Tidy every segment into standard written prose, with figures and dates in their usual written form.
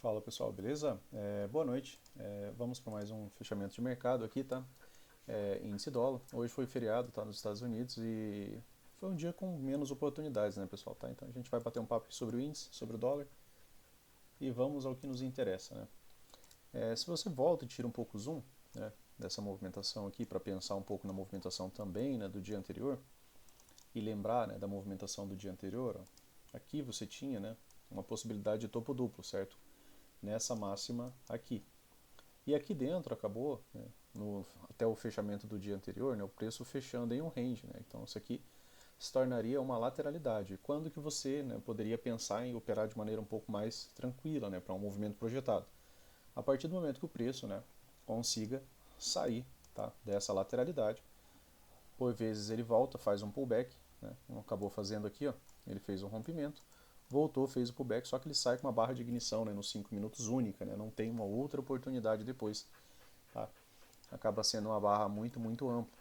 Fala pessoal, beleza? Boa noite. Vamos para mais um fechamento de mercado aqui, tá? Índice dólar. Hoje foi feriado, tá? Nos Estados Unidos e foi um dia com menos oportunidades, né, pessoal? Tá? Então a gente vai bater um papo sobre o índice, sobre o dólar e vamos ao que nos interessa, né? Se você volta e tira um pouco o zoom, né, dessa movimentação aqui para pensar um pouco na movimentação também, né, do dia anterior e lembrar, né, da movimentação do dia anterior, ó, aqui você tinha, né, uma possibilidade de topo duplo, certo? Nessa máxima aqui. E aqui dentro acabou, né, até o fechamento do dia anterior, né, o preço fechando em um range. Né, então isso aqui se tornaria uma lateralidade. Quando que você, né, poderia pensar em operar de maneira um pouco mais tranquila, né, para um movimento projetado? A partir do momento que o preço, né, consiga sair, tá, dessa lateralidade. Por vezes ele volta, faz um pullback, né, como acabou fazendo aqui, ó, ele fez um rompimento, voltou, fez o pullback, só que ele sai com uma barra de ignição, né, nos 5 minutos única, né, não tem uma outra oportunidade depois. Tá? Acaba sendo uma barra muito, muito ampla,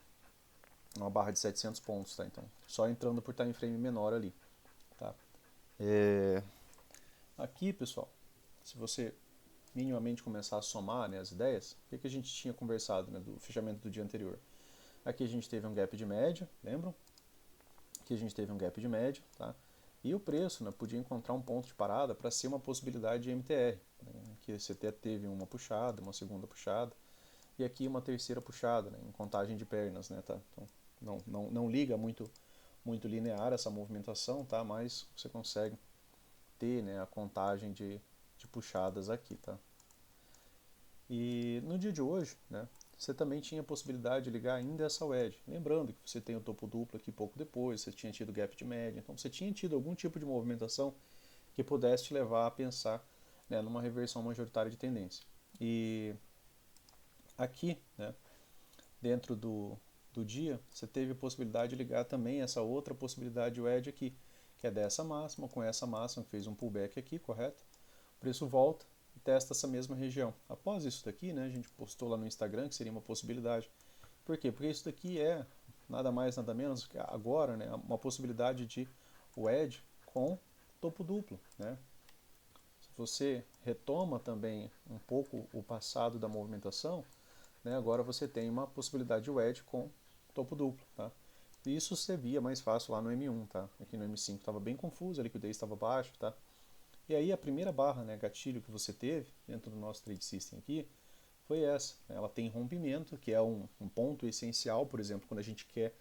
uma barra de 700 pontos, tá? Então, só entrando por time frame menor ali. Tá? Aqui, pessoal, se você minimamente começar a somar, né, as ideias, o que a gente tinha conversado, né, do fechamento do dia anterior? Aqui a gente teve um gap de média, lembram? Aqui a gente teve um gap de média, tá? E o preço, né, podia encontrar um ponto de parada para ser uma possibilidade de MTR, né, que você até teve uma puxada, uma segunda puxada, e aqui uma terceira puxada, né, em contagem de pernas, né, tá? Então, não liga muito linear essa movimentação, tá? Mas você consegue ter, né, a contagem de puxadas aqui, tá? E no dia de hoje, né, você também tinha a possibilidade de ligar ainda essa wedge. Lembrando que você tem o topo duplo aqui pouco depois, você tinha tido gap de média, então você tinha tido algum tipo de movimentação que pudesse te levar a pensar, né, numa reversão majoritária de tendência. E aqui, né, dentro do dia, você teve a possibilidade de ligar também essa outra possibilidade de wedge aqui, que é dessa máxima, com essa máxima que fez um pullback aqui, correto? O preço volta e testa essa mesma região. Após isso daqui, né, a gente postou lá no Instagram que seria uma possibilidade. Por quê? Porque isso daqui é nada mais, nada menos que agora, né, uma possibilidade de wedge com topo duplo. Né? Se você retoma também um pouco o passado da movimentação, né, agora você tem uma possibilidade de wedge com topo duplo. Tá? E isso você via mais fácil lá no M1. Tá? Aqui no M5 estava bem confuso, a liquidez estava baixa. Tá? E aí a primeira barra, né, gatilho que você teve dentro do nosso Trade System aqui foi essa. Ela tem rompimento, que é um ponto essencial, por exemplo, quando a gente quer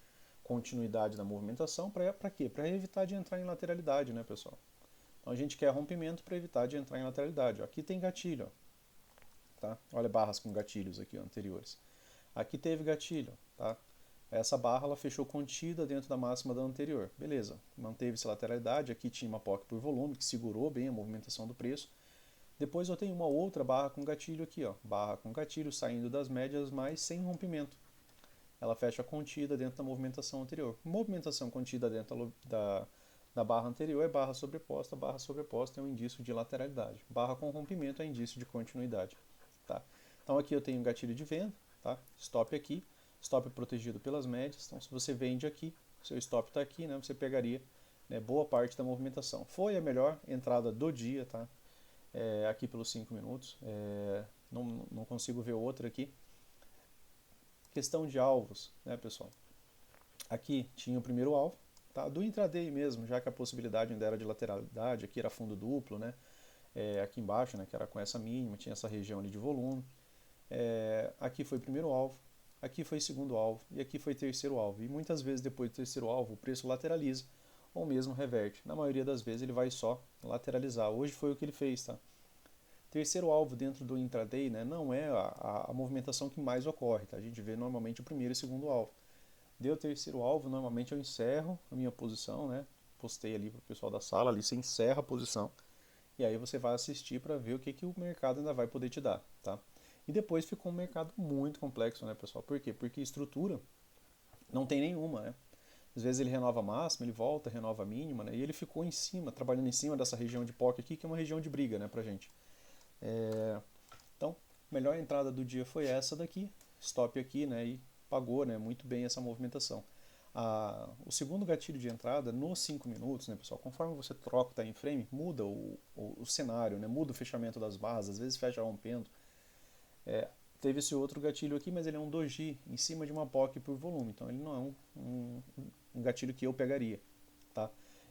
continuidade da movimentação, para quê? Para evitar de entrar em lateralidade, né, pessoal? Então a gente quer rompimento para evitar de entrar em lateralidade. Ó, aqui tem gatilho, ó, tá? Olha barras com gatilhos aqui, ó, anteriores. Aqui teve gatilho, tá? Essa barra ela fechou contida dentro da máxima da anterior. Beleza, manteve-se a lateralidade, aqui tinha uma POC por volume, que segurou bem a movimentação do preço. Depois eu tenho uma outra barra com gatilho aqui, ó, barra com gatilho saindo das médias, mas sem rompimento. Ela fecha contida dentro da movimentação anterior. Movimentação contida dentro da barra anterior é barra sobreposta é um indício de lateralidade. Barra com rompimento é indício de continuidade. Tá? Então aqui eu tenho gatilho de venda, tá? Stop aqui, stop protegido pelas médias. Então se você vende aqui, seu stop está aqui, né? Você pegaria, né, boa parte da movimentação. Foi a melhor entrada do dia, tá? Aqui pelos 5 minutos. Não consigo ver outra aqui. Questão de alvos, né, pessoal? Aqui tinha o primeiro alvo, tá? Do intraday mesmo, já que a possibilidade ainda era de lateralidade, aqui era fundo duplo, né? Aqui embaixo, né, que era com essa mínima, tinha essa região ali de volume. Aqui foi primeiro alvo, aqui foi segundo alvo e aqui foi terceiro alvo. E muitas vezes depois do terceiro alvo o preço lateraliza ou mesmo reverte. Na maioria das vezes ele vai só lateralizar. Hoje foi o que ele fez, tá? Terceiro alvo dentro do intraday, né, não é a movimentação que mais ocorre. Tá? A gente vê normalmente o primeiro e segundo alvo. Deu o terceiro alvo, normalmente eu encerro a minha posição, né? Postei ali para o pessoal da sala, ali você encerra a posição e aí você vai assistir para ver o que o mercado ainda vai poder te dar, tá? E depois ficou um mercado muito complexo, né, pessoal? Por quê? Porque estrutura não tem nenhuma, né? Às vezes ele renova a máxima, ele volta, renova a mínima, né? E ele ficou em cima, trabalhando em cima dessa região de POC aqui, que é uma região de briga, né, pra gente. Então, a melhor entrada do dia foi essa daqui, stop aqui, né, e pagou, né, muito bem essa movimentação. O segundo gatilho de entrada, nos 5 minutos, né, pessoal, conforme você troca o time frame, muda o cenário, né, muda o fechamento das barras, às vezes fecha rompendo. Teve esse outro gatilho aqui, mas ele é um doji em cima de uma POC por volume, então ele não é um gatilho que eu pegaria, tá?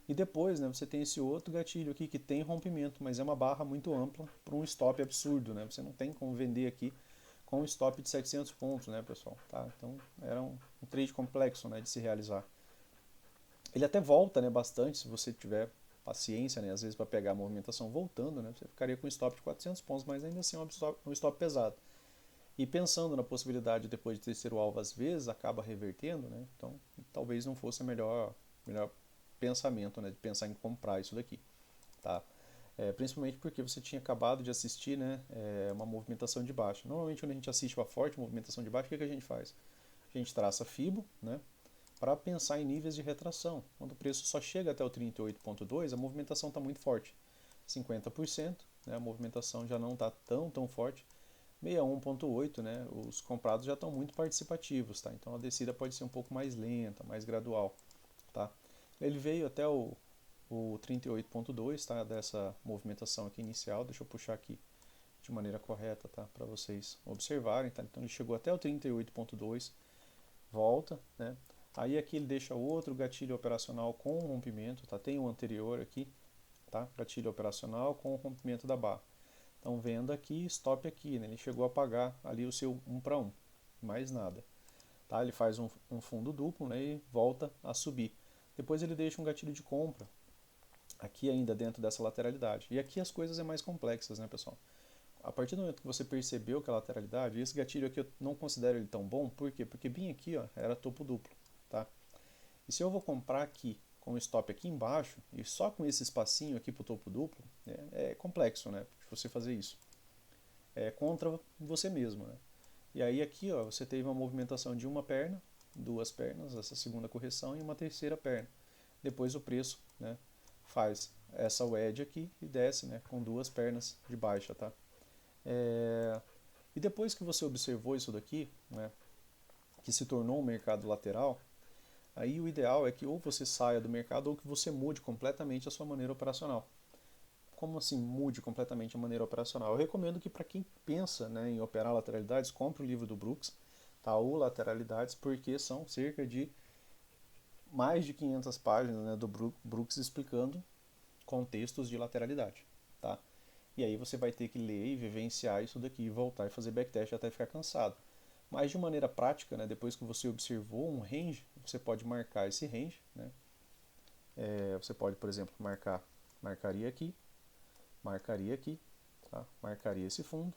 E depois, né, você tem esse outro gatilho aqui que tem rompimento, mas é uma barra muito ampla para um stop absurdo, né? Você não tem como vender aqui com um stop de 700 pontos, né, pessoal? Tá? Então era um trade complexo, né, de se realizar. Ele até volta, né, bastante se você tiver paciência, né, às vezes para pegar a movimentação voltando, né, você ficaria com um stop de 400 pontos, mas ainda assim é um stop pesado. E pensando na possibilidade depois de terceiro alvo às vezes acaba revertendo, né? Então talvez não fosse o melhor pensamento, né, de pensar em comprar isso daqui, tá? Principalmente porque você tinha acabado de assistir, né, uma movimentação de baixa. Normalmente quando a gente assiste uma forte movimentação de baixa, o que a gente faz? A gente traça FIBO, né, para pensar em níveis de retração. Quando o preço só chega até o 38,2, a movimentação está muito forte. 50%, né, a movimentação já não está tão forte. 61,8, né, os comprados já estão muito participativos, tá? Então a descida pode ser um pouco mais lenta, mais gradual, tá? Ele veio até o 38,2, tá, dessa movimentação aqui inicial. Deixa eu puxar aqui de maneira correta, tá, para vocês observarem, tá? Então ele chegou até o 38,2, volta, né? Aí aqui ele deixa outro gatilho operacional com rompimento, tá? Tem o anterior aqui, tá? Gatilho operacional com o rompimento da barra. Então venda aqui, stop aqui, né? Ele chegou a pagar ali o seu 1 para 1, mais nada. Tá? Ele faz um fundo duplo, né, e volta a subir. Depois ele deixa um gatilho de compra, aqui ainda dentro dessa lateralidade. E aqui as coisas é mais complexas, né, pessoal? A partir do momento que você percebeu que a lateralidade, esse gatilho aqui eu não considero ele tão bom, por quê? Porque bem aqui, ó, era topo duplo, tá? E se eu vou comprar aqui com o stop aqui embaixo e só com esse espacinho aqui para o topo duplo, é complexo, né, você fazer isso. É contra você mesmo, né? E aí aqui, ó, você teve uma movimentação de uma perna, duas pernas, essa segunda correção e uma terceira perna. Depois o preço, né, faz essa wedge aqui e desce, né, com duas pernas de baixa, tá? E depois que você observou isso daqui, né, que se tornou um mercado lateral, aí o ideal é que ou você saia do mercado ou que você mude completamente a sua maneira operacional. Como assim mude completamente a maneira operacional? Eu recomendo que para quem pensa, né, em operar lateralidades, compre o livro do Brooks, tá, o Lateralidades, porque são cerca de mais de 500 páginas, né, do Brooks explicando contextos de lateralidade, tá? E aí você vai ter que ler e vivenciar isso daqui, voltar e fazer backtest até ficar cansado. Mas de maneira prática, né, depois que você observou um range, você pode marcar esse range, né? Você pode, por exemplo, marcaria aqui, tá? Marcaria esse fundo.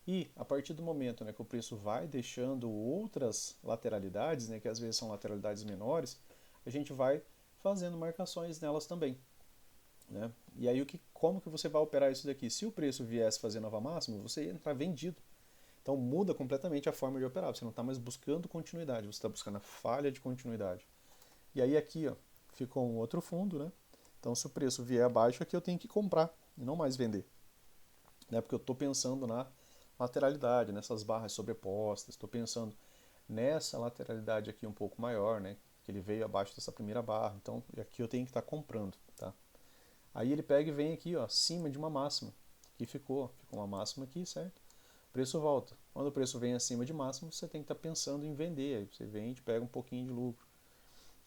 E a partir do momento, né, que o preço vai deixando outras lateralidades, né, que às vezes são lateralidades menores, a gente vai fazendo marcações nelas também, né? E aí como que você vai operar isso daqui? Se o preço viesse fazer nova máxima, você ia entrar vendido. Então muda completamente a forma de operar. Você não está mais buscando continuidade, você está buscando a falha de continuidade. E aí aqui, ó, ficou um outro fundo, né? Então se o preço vier abaixo, aqui eu tenho que comprar e não mais vender, né? Porque eu estou pensando na lateralidade, nessas barras sobrepostas, estou pensando nessa lateralidade aqui um pouco maior, né? Que ele veio abaixo dessa primeira barra, então aqui eu tenho que estar comprando, tá? Aí ele pega e vem aqui, ó, acima de uma máxima, que ficou uma máxima aqui, certo? O preço volta. Quando o preço vem acima de máximo, você tem que estar pensando em vender, aí você vende, pega um pouquinho de lucro.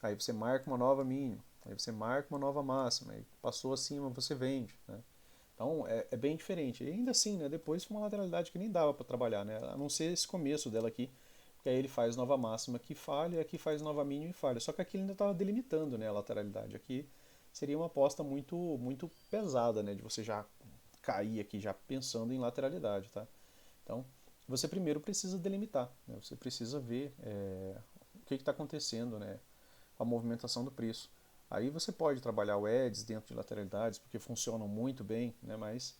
Aí você marca uma nova mínima, aí você marca uma nova máxima, aí passou acima, você vende, né? Então é bem diferente. E ainda assim, né, depois foi uma lateralidade que nem dava para trabalhar, né, a não ser esse começo dela aqui, que aí ele faz nova máxima que falha, e aqui faz nova mínima e falha. Só que aqui ele ainda estava delimitando, né, a lateralidade. Aqui seria uma aposta muito pesada, né, de você já cair aqui já pensando em lateralidade, tá? Então você primeiro precisa delimitar, né, você precisa ver o que está acontecendo, né, a movimentação do preço. Aí você pode trabalhar o EDS dentro de lateralidades, porque funcionam muito bem, né? Mas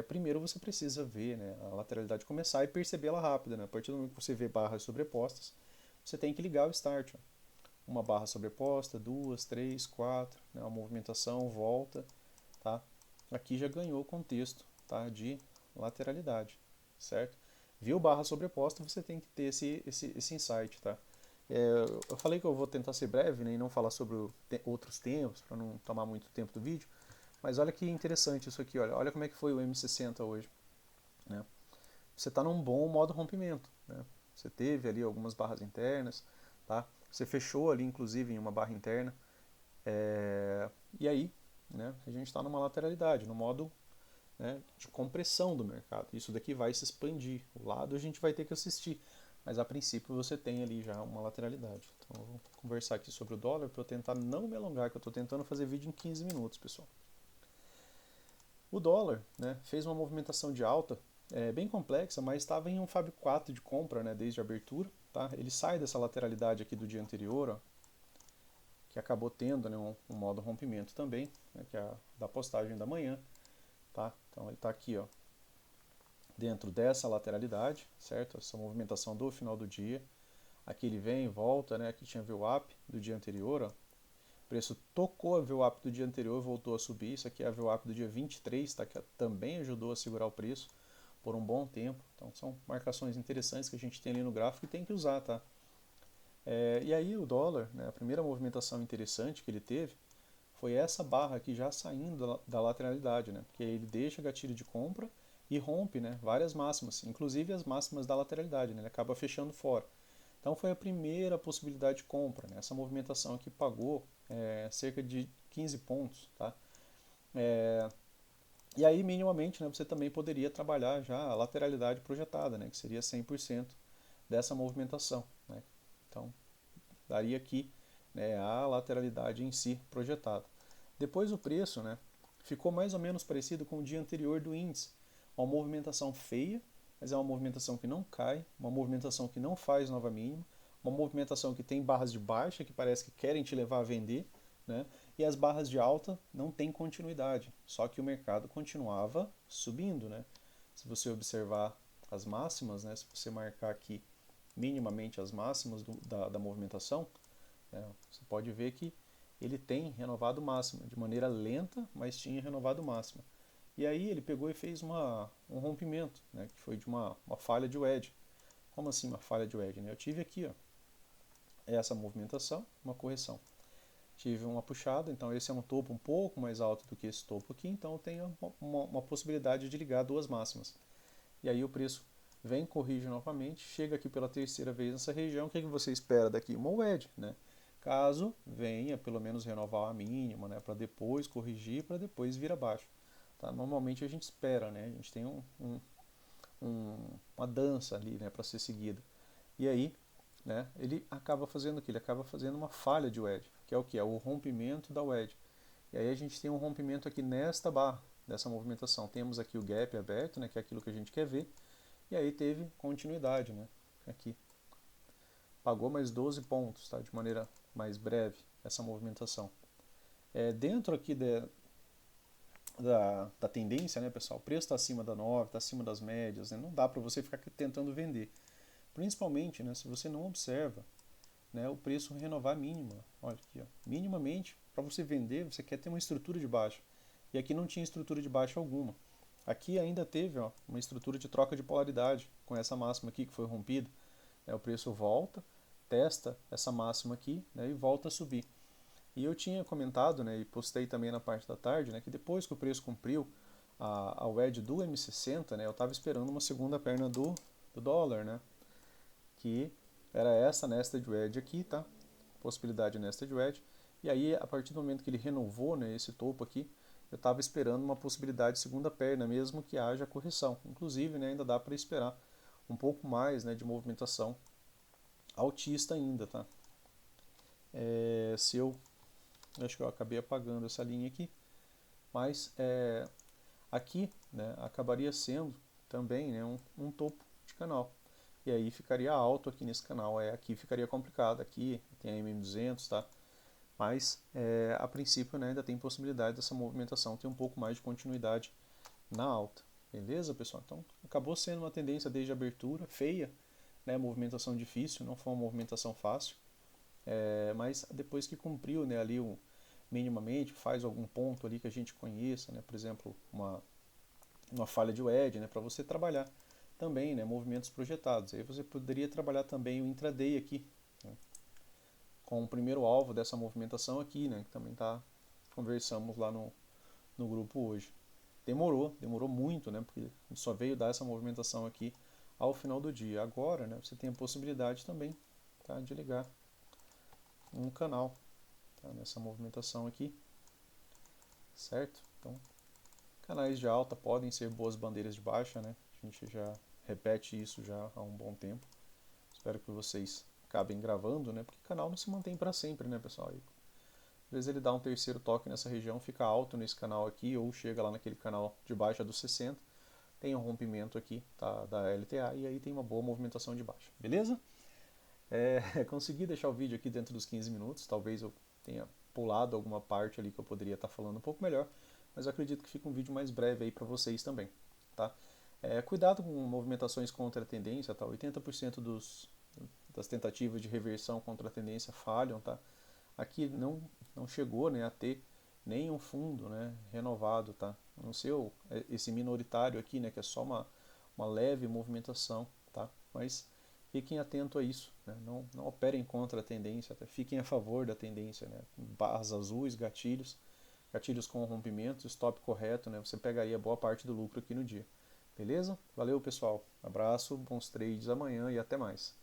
primeiro você precisa ver, né, a lateralidade começar e percebê-la rápida. Né? A partir do momento que você vê barras sobrepostas, você tem que ligar o start. Ó. Uma barra sobreposta, duas, três, quatro, né, uma movimentação, volta. Tá? Aqui já ganhou o contexto, tá, de lateralidade, certo? Viu barra sobreposta, você tem que ter esse insight. Tá? Eu falei que eu vou tentar ser breve, né, e não falar sobre outros tempos, para não tomar muito tempo do vídeo, mas olha que interessante isso aqui, olha como é que foi o M60 hoje, né? Você está num bom modo rompimento, né? Você teve ali algumas barras internas, tá? Você fechou ali inclusive em uma barra interna, e aí, né, a gente está numa lateralidade, no modo, né, de compressão do mercado. Isso daqui vai se expandir. O lado a gente vai ter que assistir, mas a princípio você tem ali já uma lateralidade. Então eu vou conversar aqui sobre o dólar para eu tentar não me alongar, que eu estou tentando fazer vídeo em 15 minutos, pessoal. O dólar, né, fez uma movimentação de alta bem complexa, mas estava em um Fab 4 de compra, né, desde a abertura. Tá? Ele sai dessa lateralidade aqui do dia anterior, ó, que acabou tendo, né, um modo rompimento também, né, que é a da postagem da manhã. Tá? Então ele está aqui, ó, dentro dessa lateralidade, certo? Essa movimentação do final do dia. Aqui ele vem e volta, né? Aqui tinha VWAP do dia anterior, ó. O preço tocou a VWAP do dia anterior e voltou a subir. Isso aqui é a VWAP do dia 23, tá? Que também ajudou a segurar o preço por um bom tempo. Então são marcações interessantes que a gente tem ali no gráfico e tem que usar, tá? E aí o dólar, né, a primeira movimentação interessante que ele teve foi essa barra aqui já saindo da lateralidade, né? Porque ele deixa gatilho de compra e rompe, né, várias máximas, inclusive as máximas da lateralidade, né? Ele acaba fechando fora. Então foi a primeira possibilidade de compra, né? Essa movimentação aqui pagou cerca de 15 pontos, tá? E aí minimamente, né, você também poderia trabalhar já a lateralidade projetada, né, que seria 100% dessa movimentação, né? Então daria aqui, né, a lateralidade em si projetada. Depois o preço, né, ficou mais ou menos parecido com o dia anterior do índice. Uma movimentação feia, mas é uma movimentação que não cai, uma movimentação que não faz nova mínima, uma movimentação que tem barras de baixa que parece que querem te levar a vender, né? E as barras de alta não têm continuidade, só que o mercado continuava subindo, né? Se você observar as máximas, né, se você marcar aqui minimamente as máximas da movimentação, você pode ver que ele tem renovado máxima, de maneira lenta, mas tinha renovado máxima. E aí ele pegou e fez um rompimento, né, que foi de uma falha de wedge. Como assim uma falha de wedge? Né? Eu tive aqui, ó, essa movimentação, uma correção. Tive uma puxada, então esse é um topo um pouco mais alto do que esse topo aqui, então eu tenho uma possibilidade de ligar duas máximas. E aí o preço vem, corrige novamente, chega aqui pela terceira vez nessa região, o que você espera daqui? Uma wedge, né? Caso venha pelo menos renovar a mínima, né, para depois corrigir, para depois vir abaixo. Tá? Normalmente a gente espera, né? A gente tem uma dança ali, né, para ser seguida. E aí, né, ele acaba fazendo o que? Ele acaba fazendo uma falha de wedge, que é o que? É o rompimento da wedge. E aí a gente tem um rompimento aqui nesta barra, dessa movimentação. Temos aqui o gap aberto, né, que é aquilo que a gente quer ver. E aí teve continuidade, né, aqui. Pagou mais 12 pontos, tá, de maneira mais breve, essa movimentação. Dentro aqui da tendência, né, pessoal, o preço está acima da 9, está acima das médias, né, não dá para você ficar tentando vender. Principalmente, né, se você não observa, né, o preço renovar a mínima. Olha aqui, ó, minimamente, para você vender, você quer ter uma estrutura de baixa. E aqui não tinha estrutura de baixa alguma. Aqui ainda teve, ó, uma estrutura de troca de polaridade, com essa máxima aqui que foi rompida. O preço volta, testa essa máxima aqui, né, e volta a subir. E eu tinha comentado, né, e postei também na parte da tarde, né, que depois que o preço cumpriu a wedge do M60, né, eu estava esperando uma segunda perna do dólar, né, que era essa nested wedge aqui, tá? Possibilidade nested wedge. E aí, a partir do momento que ele renovou, né, esse topo aqui, eu estava esperando uma possibilidade de segunda perna, mesmo que haja correção. Inclusive, né, ainda dá para esperar um pouco mais, né, de movimentação altista ainda, tá? Se eu acho que eu acabei apagando essa linha aqui, mas aqui, né, acabaria sendo também, né, um topo de canal. E aí ficaria alto aqui nesse canal, aqui ficaria complicado, aqui tem a MM200, tá? Mas a princípio, né, ainda tem possibilidade dessa movimentação ter um pouco mais de continuidade na alta. Beleza, pessoal? Então acabou sendo uma tendência desde a abertura, feia, né, movimentação difícil, não foi uma movimentação fácil, mas depois que cumpriu, né, ali minimamente, faz algum ponto ali que a gente conheça, né, por exemplo, uma falha de wedge, né, para você trabalhar também, né, movimentos projetados. Aí você poderia trabalhar também o intraday aqui, né? com o primeiro alvo dessa movimentação aqui, né, que também conversamos lá no grupo hoje. Demorou muito, né, porque só veio dar essa movimentação aqui ao final do dia. Agora, né, você tem a possibilidade também, tá, de ligar um canal, tá, nessa movimentação aqui, certo? Então, canais de alta podem ser boas bandeiras de baixa, né? A gente já repete isso já há um bom tempo. Espero que vocês acabem gravando, né? Porque o canal não se mantém para sempre, né, pessoal? E, às vezes ele dá um terceiro toque nessa região, fica alto nesse canal aqui, ou chega lá naquele canal de baixa dos 60, tem um rompimento aqui, tá, da LTA, e aí tem uma boa movimentação de baixa, beleza? Consegui deixar o vídeo aqui dentro dos 15 minutos, talvez eu tenha pulado alguma parte ali que eu poderia estar falando um pouco melhor, mas eu acredito que fica um vídeo mais breve aí para vocês também, tá? Cuidado com movimentações contra a tendência, tá? 80% das tentativas de reversão contra a tendência falham, tá? Aqui não chegou, né, a ter nenhum fundo, né, renovado, tá? A não ser esse minoritário aqui, né, que é só uma leve movimentação, tá? Mas fiquem atentos a isso, né? Não operem contra a tendência, tá? Fiquem a favor da tendência, né? Barras azuis, gatilhos com rompimento, stop correto, né? Você pegaria boa parte do lucro aqui no dia. Beleza? Valeu, pessoal. Abraço, bons trades amanhã e até mais.